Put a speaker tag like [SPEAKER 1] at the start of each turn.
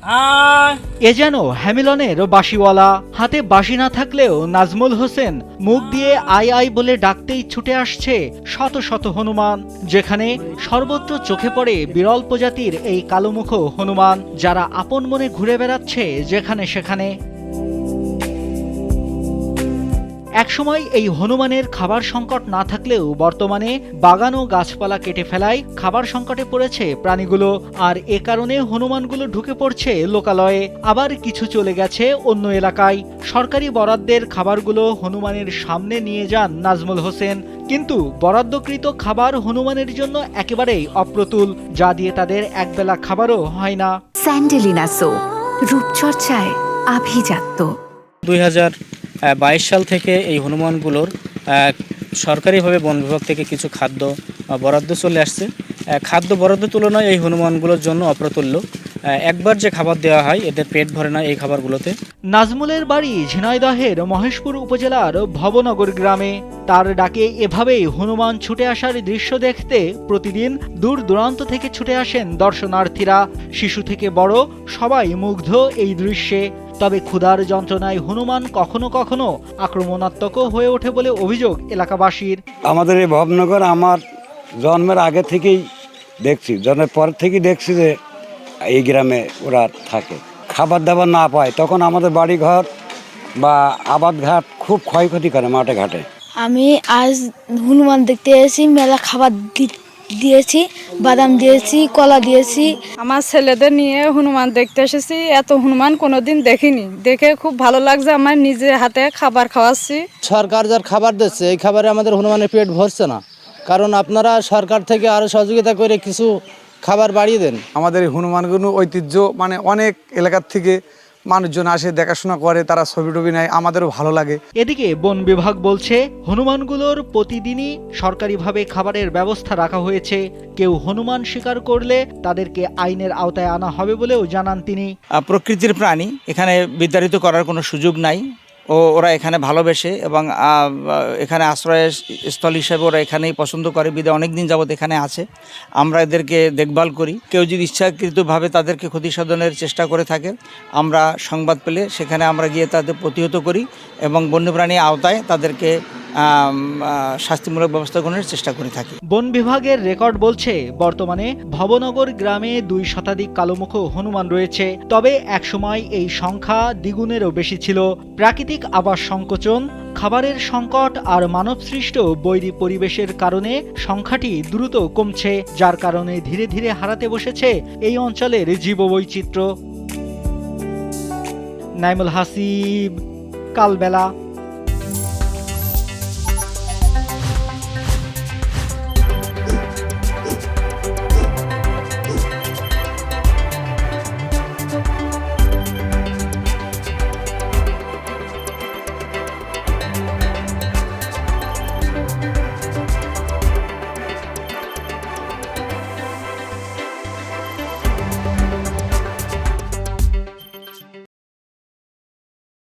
[SPEAKER 1] এ যেন হ্যামিলনের বাঁশিওয়ালা। হাতে বাঁশি না থাকলেও নাজমুল হোসেন মুখ দিয়ে আই আই বলে ডাকতেই ছুটে আসছে শত শত হনুমান। যেখানে সর্বত্র চোখে পড়ে বিরল প্রজাতির এই কালোমুখ হনুমান, যারা আপন মনে ঘুরে বেড়াচ্ছে যেখানে সেখানে। একসময় এই হনুমানের খাবার সংকট না থাকলেও বর্তমানে বাগান ও গাছপালা কেটে ফেলায় খাবার সংকটে পড়েছে প্রাণীগুলো। আর এ কারণে হনুমানগুলো ঢুকে পড়ছে লোকালয়ে, আবার কিছু চলে গেছে অন্য এলাকায়। সরকারি বরাদ্দের খাবারগুলো হনুমানের সামনে নিয়ে যান নাজমুল হোসেন, কিন্তু বরাদ্দকৃত খাবার হনুমানের জন্য একেবারেই অপ্রতুল, যা দিয়ে তাদের একবেলা খাবারও হয় না।
[SPEAKER 2] স্যান্ডেলিনা সো, রূপচর্চায় আভিজাত্য।
[SPEAKER 3] 2022 সাল থেকে এই হনুমানগুলোর সরকারিভাবে বন বিভাগ থেকে কিছু খাদ্য বরাদ্দ চলে আসছে। খাদ্য বরাদ্দ তুলনায় এই হনুমানগুলোর জন্য অপ্রতুল্য। একবার যে খাবার দেওয়া হয় এদের পেট ভরে না এই খাবারগুলোতে।
[SPEAKER 1] নাজমুলের বাড়ি ঝিনাইদহের মহেশপুর উপজেলার ভবনগর গ্রামে। তার ডাকে এভাবেই হনুমান ছুটে আসার দৃশ্য দেখতে প্রতিদিন দূর দূরান্ত থেকে ছুটে আসেন দর্শনার্থীরা। শিশু থেকে বড় সবাই মুগ্ধ এই দৃশ্যে। তবে ক্ষুধার যন্ত্রণায় হনুমান কখনো কখনো আক্রমণাত্মকও হয়ে ওঠে বলে অভিযোগ এলাকাবাসীর।
[SPEAKER 4] আমাদের এই ভবনগর আমার জন্মের আগে থেকেই দেখছি, জন্মের পর থেকেই দেখছি যে এই গ্রামে ওরা থাকে। খাবার দাবার না পায় তখন আমাদের বাড়ি ঘর বা আবাদ ঘাট খুব ক্ষয়ক্ষতি করে মাঠে ঘাটে।
[SPEAKER 5] আমি আজ হনুমান দেখতে এসেছি, মেলা খাবার দিয়েছি, বাদাম দিয়েছি, কলা দিয়েছি।
[SPEAKER 6] আমার ছেলেদের নিয়ে হনুমান দেখতে এসেছি। এত হনুমান কোনোদিন দেখিনি, দেখে খুব ভালো লাগছে। আমার নিজে হাতে খাবার খাওয়াচ্ছি।
[SPEAKER 7] সরকার যার খাবার দিচ্ছে এই খাবারে আমাদের হনুমানের পেট ভরছে না, কারণ আপনারা সরকার থেকে আরো সহযোগিতা করে কিছু খাবার বাড়িয়ে দেন।
[SPEAKER 8] আমাদের এই হনুমানগুলো ঐতিহ্য, মানে অনেক এলাকার থেকে মানুষজন আসে দেখাশোনা করে, তারা ছবি টবি নেয়, আমাদেরও ভালো লাগে।
[SPEAKER 1] এদিকে বন বিভাগ বলছে হনুমানগুলোর প্রতিদিনই সরকারিভাবে খাবারের ব্যবস্থা রাখা হয়েছে। কেউ হনুমান শিকার করলে তাদেরকে আইনের আওতায় আনা হবে বলেও জানান তিনি।
[SPEAKER 9] প্রকৃতির প্রাণী, এখানে বিতাড়িত করার কোনো সুযোগ নাই। ওরা এখানে ভালোবেসে এবং এখানে আশ্রয়স্থল হিসেবে ওরা এখানেই পছন্দ করে, বিধায় অনেক দিন যাবৎ এখানে আছে। আমরা এদেরকে দেখভাল করি। কেউ যদি ইচ্ছাকৃতভাবে তাদেরকে ক্ষতি সাধনের চেষ্টা করে থাকে, আমরা সংবাদ পেলে সেখানে আমরা গিয়ে তাদের প্রতিহত করি এবং বন্যপ্রাণী আওতায় তাদেরকে শাস্তিমূলক ব্যবস্থা গ্রহণের চেষ্টা করে থাকি।
[SPEAKER 1] বন বিভাগের রেকর্ড বলছে বর্তমানে ভবনগর গ্রামে 2 শতাধিক কালোমুখ হনুমান রয়েছে। তবে একসময় এই সংখ্যা দ্বিগুণেরও বেশি ছিল। প্রাকৃতিক আবাস সংকোচন, খাবারের সংকট আর মানবসৃষ্ট বৈরী পরিবেশের কারণে সংখ্যাটি দ্রুত কমছে, যার কারণে ধীরে ধীরে হারাতে বসেছে এই অঞ্চলের জীববৈচিত্র্য। নাইমুল হাসিব, কালবেলা।